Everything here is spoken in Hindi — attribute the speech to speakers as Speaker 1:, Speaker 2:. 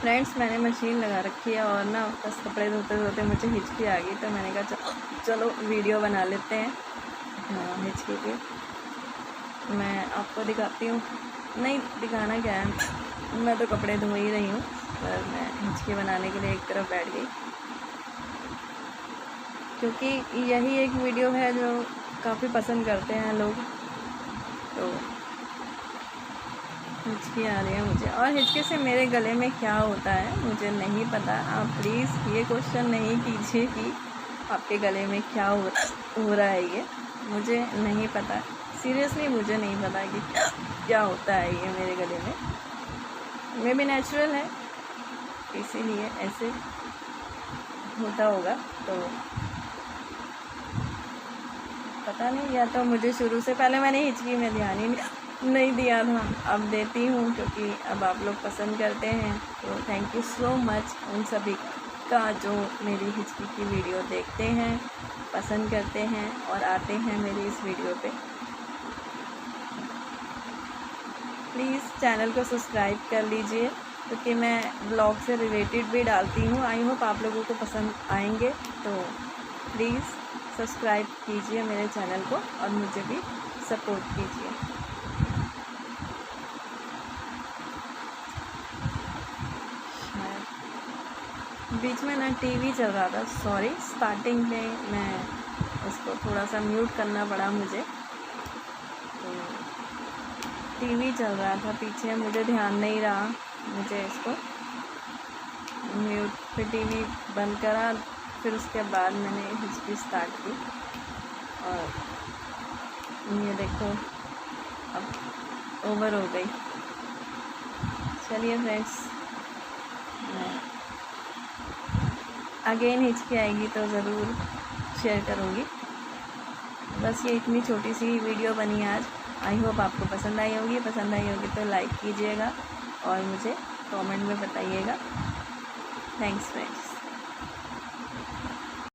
Speaker 1: फ्रेंड्स मैंने मशीन लगा रखी है और ना बस कपड़े धोते धोते मुझे हिचकी आ गई, तो मैंने कहा चलो वीडियो बना लेते हैं। हाँ, हिचकी की मैं आपको दिखाती हूँ। नहीं दिखाना क्या है, मैं तो कपड़े धो ही रही हूँ, पर मैं हिचकी बनाने के लिए एक तरफ बैठ गई, क्योंकि यही एक वीडियो है जो काफ़ी पसंद करते हैं लोग। तो हिचकी आ रही है मुझे, और हिचकी से मेरे गले में क्या होता है मुझे नहीं पता। आप प्लीज़ ये क्वेश्चन नहीं कीजिए कि आपके गले में क्या हो रहा है, ये मुझे नहीं पता। सीरियसली मुझे नहीं पता कि क्या होता है ये मेरे गले में। मे भी नेचुरल है, इसीलिए ऐसे होता होगा, तो पता नहीं। या तो मुझे शुरू से पहले मैंने हिचकी में ध्यान ही नहीं दिया था, अब देती हूँ क्योंकि अब आप लोग पसंद करते हैं। तो थैंक यू सो मच उन सभी का जो मेरी हिचकी की वीडियो देखते हैं, पसंद करते हैं और आते हैं मेरी इस वीडियो पे। प्लीज़ चैनल को सब्सक्राइब कर लीजिए, क्योंकि मैं ब्लॉग से रिलेटेड भी डालती हूँ। आई होप आप लोगों को पसंद आएंगे, तो प्लीज़ सब्सक्राइब कीजिए मेरे चैनल को और मुझे भी सपोर्ट कीजिए। बीच में ना टीवी चल रहा था, सॉरी, स्टार्टिंग में मैं उसको थोड़ा सा म्यूट करना पड़ा मुझे। तो टीवी चल रहा था पीछे, मुझे ध्यान नहीं रहा, मुझे इसको म्यूट पे टीवी बंद करा, फिर उसके बाद मैंने हिचकी स्टार्ट की। और ये देखो अब ओवर हो गई। चलिए फ्रेंड्स, अगेन हिचकी आएगी तो ज़रूर शेयर करूँगी। बस ये इतनी छोटी सी वीडियो बनी आज। आई होप आपको पसंद आई होगी। पसंद आई होगी तो लाइक कीजिएगा और मुझे कमेंट में बताइएगा। Thanks friends.